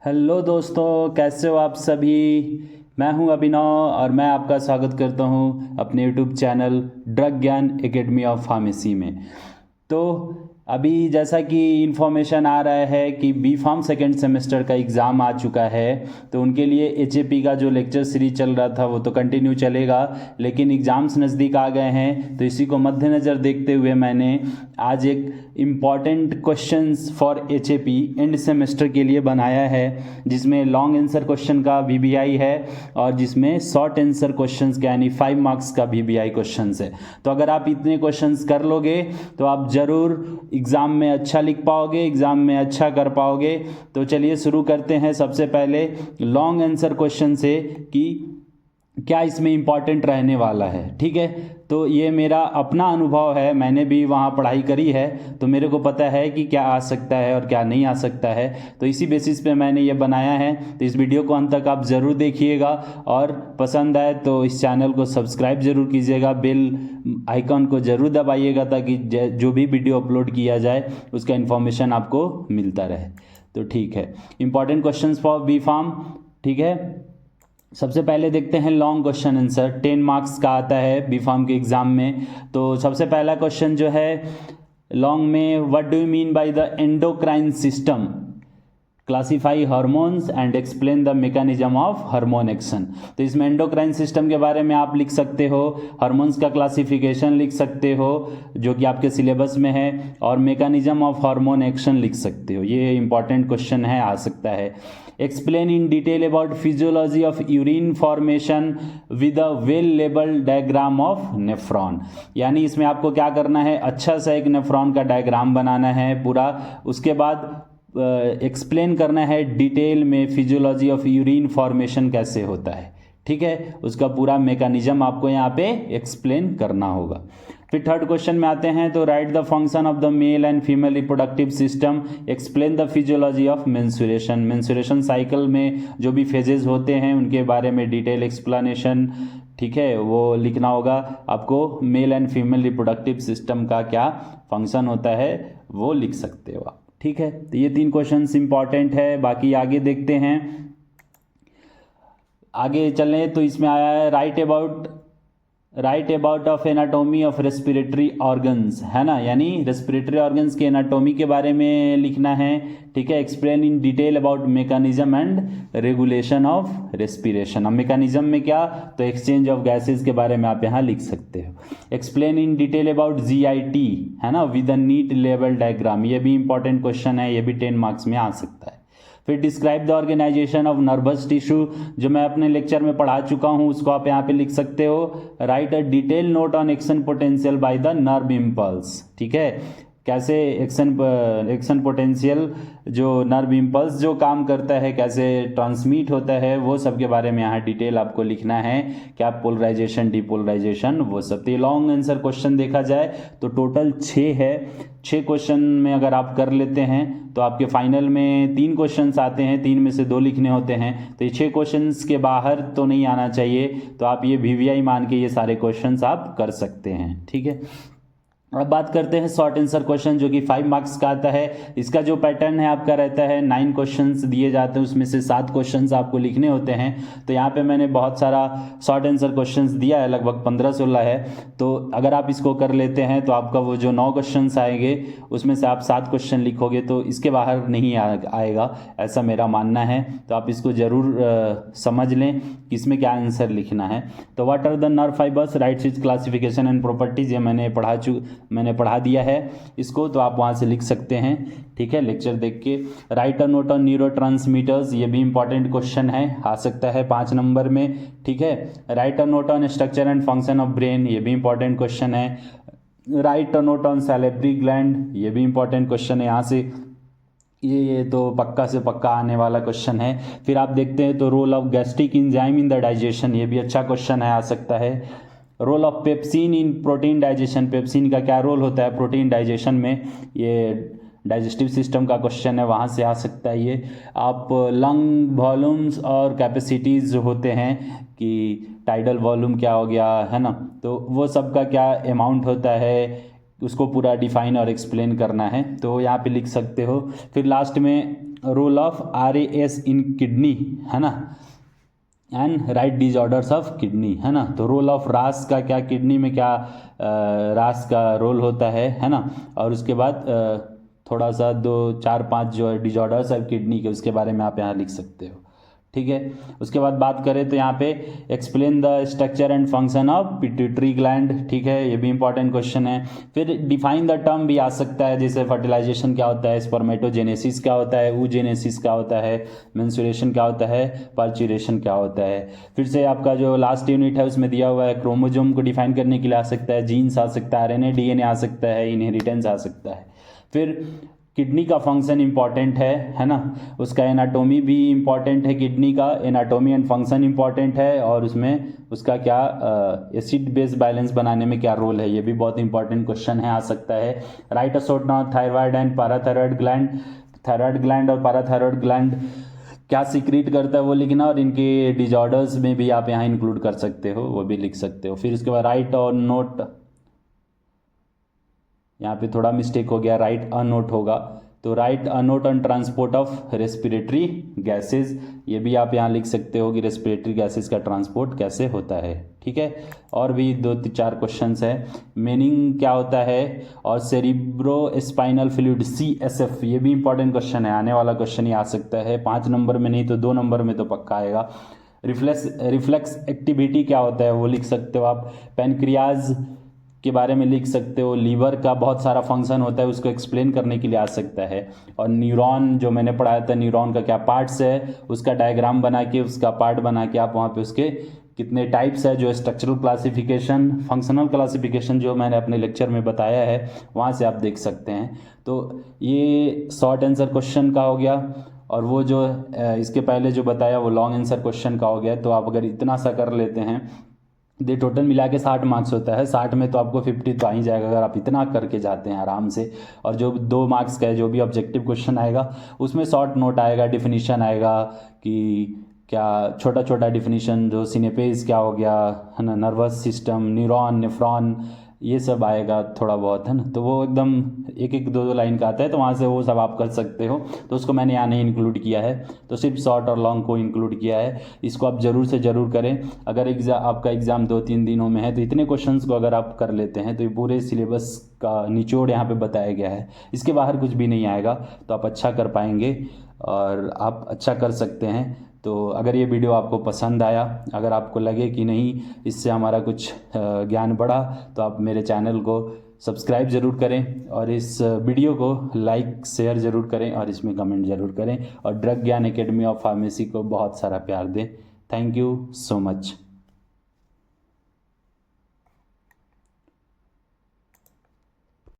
Hello दोस्तों, कैसे हो आप सभी। मैं हूं अभिनव और मैं आपका स्वागत करता हूं अपने यूट्यूब चैनल ड्रग ज्ञान एकेडमी ऑफ फार्मेसी में। तो अभी जैसा कि इन्फॉर्मेशन आ रहा है कि बी फार्म सेकेंड सेमेस्टर का एग्ज़ाम आ चुका है, तो उनके लिए एचएपी का जो लेक्चर सीरीज चल रहा था वो तो कंटिन्यू चलेगा, लेकिन एग्ज़ाम्स नज़दीक आ गए हैं तो इसी को मद्देनज़र देखते हुए मैंने आज एक important questions for HAP end semester के लिए बनाया है, जिसमें लॉन्ग आंसर क्वेश्चन का वीबीआई है और जिसमें शॉर्ट आंसर क्वेश्चंस का यानी 5 मार्क्स का वीबीआई क्वेश्चंस है। तो अगर आप इतने क्वेश्चंस कर लोगे तो आप ज़रूर एग्ज़ाम में अच्छा लिख पाओगे, एग्ज़ाम में अच्छा कर पाओगे। तो चलिए शुरू करते हैं सबसे पहले लॉन्ग आंसर क्वेश्चन से कि क्या इसमें इम्पॉर्टेंट रहने वाला है। ठीक है, तो ये मेरा अपना अनुभव है, मैंने भी वहाँ पढ़ाई करी है तो मेरे को पता है कि क्या आ सकता है और क्या नहीं आ सकता है। तो इसी बेसिस पे मैंने ये बनाया है। तो इस वीडियो को अंत तक आप ज़रूर देखिएगा और पसंद आए तो इस चैनल को सब्सक्राइब ज़रूर कीजिएगा, बेल आइकॉन को ज़रूर दबाइएगा ताकि जो भी वीडियो अपलोड किया जाए उसका इन्फॉर्मेशन आपको मिलता रहे। तो ठीक है, important question for B form. ठीक है, सबसे पहले देखते हैं लॉन्ग क्वेश्चन आंसर 10 मार्क्स का आता है बी फार्म के एग्ज़ाम में। तो सबसे पहला क्वेश्चन जो है लॉन्ग में, what do you mean by the endocrine system, classify hormones and explain the mechanism of hormone action. तो इसमें एंडोक्राइन सिस्टम के बारे में आप लिख सकते हो, हार्मोन्स का क्लासिफिकेशन लिख सकते हो जो कि आपके सिलेबस में है, और मैकेनिज्म ऑफ हार्मोन एक्शन लिख सकते हो। ये इंपॉर्टेंट क्वेश्चन है, आ सकता है। Explain in detail about physiology of urine formation with a well labelled diagram of nephron. यानी इसमें आपको क्या करना है, अच्छा सा एक नेफ्रॉन का डायग्राम बनाना है पूरा, उसके बाद एक्सप्लेन करना है डिटेल में फिजियोलॉजी ऑफ यूरिन फॉर्मेशन कैसे होता है। ठीक है, उसका पूरा मैकेनिज्म आपको यहाँ पे एक्सप्लेन करना होगा। फिर थर्ड क्वेश्चन में आते हैं, तो right the function of the male and female reproductive system, explain the physiology of menstruation. Menstruation cycle में जो भी फेजेस होते हैं उनके बारे में डिटेल एक्सप्लेनेशन, ठीक है, वो लिखना होगा आपको। Male and female reproductive system का क्या फंक्शन होता है वो लिख सकते हो आप। ठीक है, तो ये 3 क्वेश्चंस इंपॉर्टेंट है। बाकी आगे देखते हैं, आगे चलें तो इसमें आया है right about of anatomy of respiratory organs, है ना, यानी रेस्पिरेटरी ऑर्गन्स के एनाटॉमी के बारे में लिखना है। ठीक है, explain in detail about mechanism and regulation of respiration. अब मैकेनिज्म में क्या, तो एक्सचेंज ऑफ गैसेज के बारे में आप यहाँ लिख सकते हो। Explain in detail about GIT, है ना, with a neat level diagram. ये भी इंपॉर्टेंट क्वेश्चन है, ये भी 10 मार्क्स में आ सकता है। फिर describe the organisation of nervous tissue, जो मैं अपने लेक्चर में पढ़ा चुका हूं उसको आप यहाँ पे लिख सकते हो। Right a detail note on action potential by the nerve impulse. ठीक है, कैसे एक्शन पोटेंशियल जो नर्व इम्पल्स जो काम करता है कैसे ट्रांसमिट होता है, वो सब के बारे में यहाँ डिटेल आपको लिखना है। क्या पोलराइजेशन, डिपोलराइजेशन, वो सब। तो लॉन्ग आंसर क्वेश्चन देखा जाए तो टोटल 6 है। 6 क्वेश्चन में अगर आप कर लेते हैं तो आपके फाइनल में 3 क्वेश्चंस आते हैं, 3 में से 2 लिखने होते हैं। तो ये 6 क्वेश्चंस के बाहर तो नहीं आना चाहिए, तो आप ये वीवीआई मान के ये सारे क्वेश्चंस आप कर सकते हैं। ठीक है, अब बात करते हैं शॉर्ट आंसर क्वेश्चन जो कि 5 मार्क्स का आता है। इसका जो पैटर्न है आपका रहता है, 9 क्वेश्चंस दिए जाते हैं, उसमें से 7 क्वेश्चंस आपको लिखने होते हैं। तो यहाँ पे मैंने बहुत सारा शॉर्ट आंसर क्वेश्चंस दिया है, लगभग 15-16 है। तो अगर आप इसको कर लेते हैं तो आपका वो जो 9 क्वेश्चंस आएंगे उसमें से आप 7 क्वेश्चन लिखोगे तो इसके बाहर नहीं आएगा, ऐसा मेरा मानना है। तो आप इसको ज़रूर समझ लें कि इसमें क्या आंसर लिखना है। तो what are the nerve fibres, right is classification and properties, ये मैंने पढ़ा दिया है इसको, तो आप वहाँ से लिख सकते हैं। ठीक है, लेक्चर देख के। Right a note on neurotransmitters, ये भी इंपॉर्टेंट क्वेश्चन है, आ सकता है 5 नंबर में। ठीक है, right a note on structure and function of brain, ये भी इंपॉर्टेंट क्वेश्चन है। Right a note on salivary gland, ये भी इंपॉर्टेंट क्वेश्चन है यहाँ से। ये तो पक्का से पक्का आने वाला क्वेश्चन है। फिर आप देखते हैं तो role of gastric enzyme in the digestion, ये भी अच्छा क्वेश्चन है, आ सकता है। Role of pepsin in protein digestion, pepsin का क्या रोल होता है प्रोटीन डाइजेशन में, ये डाइजेस्टिव सिस्टम का क्वेश्चन है, वहाँ से आ सकता है ये। आप लंग वॉल्यूम्स और कैपेसिटीज़ जो होते हैं कि टाइडल वॉल्यूम क्या हो गया, है ना, तो वो सब का क्या अमाउंट होता है उसको पूरा डिफाइन और एक्सप्लेन करना है, तो यहाँ पे लिख सकते हो। फिर लास्ट में role of RAS in kidney, है ना, and write disorders of kidney, है ना। तो रोल ऑफ रास का क्या, किडनी में क्या रास का रोल होता है ना। और उसके बाद थोड़ा सा 2 4 5 जो डिजॉर्डर्स है किडनी के, उसके बारे में आप यहाँ लिख सकते हो, ठीक है। उसके बाद बात करें तो यहाँ पे explain the structure and function of pituitary gland, ठीक है, ये भी इंपॉर्टेंट क्वेश्चन है। फिर डिफाइन द टर्म भी आ सकता है, जैसे फर्टिलाइजेशन क्या होता है, स्पर्मेटोजेनेसिस क्या होता है, oogenesis क्या होता है, मेंस्ट्रुएशन क्या होता है, पार्चुरेशन क्या होता है। फिर से आपका जो लास्ट यूनिट है उसमें दिया हुआ है, क्रोमोजोम को डिफाइन करने के लिए आ सकता है, जीन्स आ सकता है, RNA DNA आ सकता है, इनहेरिटेंस आ सकता है। फिर किडनी का फंक्शन इंपॉर्टेंट है ना, उसका एनाटोमी भी इंपॉर्टेंट है, किडनी का एनाटोमी एंड फंक्शन इंपॉर्टेंट है, और उसमें उसका क्या एसिड बेस बैलेंस बनाने में क्या रोल है, ये भी बहुत इंपॉर्टेंट क्वेश्चन है, आ सकता है। Write a short on thyroid and parathyroid gland, thyroid gland और पैराथायराइड ग्लैंड क्या सीक्रेट करता है वो लिखना, और इनके डिजॉर्डर्स में भी आप यहाँ इंक्लूड कर सकते हो, वो भी लिख सकते हो। फिर उसके बाद राइट और नोट, यहाँ पे थोड़ा मिस्टेक हो गया, राइट अ नोट होगा, तो right a note on transport of respiratory gases, ये भी आप यहाँ लिख सकते हो कि रेस्पिरेटरी गैसेस का ट्रांसपोर्ट कैसे होता है, ठीक है। और भी 2-4 क्वेश्चंस है, मीनिंग क्या होता है, और सेरिब्रो स्पाइनल फ्लूइड CSF, ये भी इंपॉर्टेंट क्वेश्चन है, आने वाला क्वेश्चन ही आ सकता है, 5 नंबर में नहीं तो 2 नंबर में तो पक्का आएगा। रिफ्लेक्स एक्टिविटी क्या होता है वो लिख सकते हो आप, पैनक्रियाज के बारे में लिख सकते हो, लीवर का बहुत सारा फंक्शन होता है उसको एक्सप्लेन करने के लिए आ सकता है, और न्यूरॉन जो मैंने पढ़ाया था, न्यूरॉन का क्या पार्ट्स है उसका डायग्राम बना के, उसका पार्ट बना के आप वहाँ पे उसके कितने टाइप्स है, जो स्ट्रक्चरल क्लासिफिकेशन, फंक्शनल क्लासिफिकेशन जो मैंने अपने लेक्चर में बताया है वहाँ से आप देख सकते हैं। तो ये शॉर्ट आंसर क्वेश्चन का हो गया, और वो जो इसके पहले जो बताया वो लॉन्ग आंसर क्वेश्चन का हो गया। तो आप अगर इतना सा कर लेते हैं, ये टोटल मिला के 60 मार्क्स होता है, 60 में तो आपको 50 तो आ ही जाएगा अगर आप इतना करके जाते हैं आराम से। और जो 2 मार्क्स का है, जो भी ऑब्जेक्टिव क्वेश्चन आएगा उसमें शॉर्ट नोट आएगा, डिफिनीशन आएगा कि क्या छोटा छोटा डिफिनीशन, जो सिनेपेज क्या हो गया, है ना, नर्वस सिस्टम, न्यूरॉन, नेफ्रॉन, ये सब आएगा थोड़ा बहुत, है ना। तो वो एकदम 1-1 2-2 लाइन का आता है, तो वहाँ से वो सब आप कर सकते हो, तो उसको मैंने यहाँ नहीं इंक्लूड किया है, तो सिर्फ शॉर्ट और लॉन्ग को इंक्लूड किया है। इसको आप ज़रूर से ज़रूर करें। अगर आपका एग्ज़ाम 2-3 दिनों में है तो इतने क्वेश्चंस को अगर आप कर लेते हैं तो ये पूरे सिलेबस का निचोड़ यहाँ पे बताया गया है, इसके बाहर कुछ भी नहीं आएगा, तो आप अच्छा कर पाएंगे और आप अच्छा कर सकते हैं। तो अगर ये वीडियो आपको पसंद आया, अगर आपको लगे कि नहीं इससे हमारा कुछ ज्ञान बढ़ा, तो आप मेरे चैनल को सब्सक्राइब ज़रूर करें, और इस वीडियो को लाइक शेयर ज़रूर करें, और इसमें कमेंट ज़रूर करें, और ड्रग ज्ञान एकेडमी ऑफ फार्मेसी को बहुत सारा प्यार दें। Thank you so much.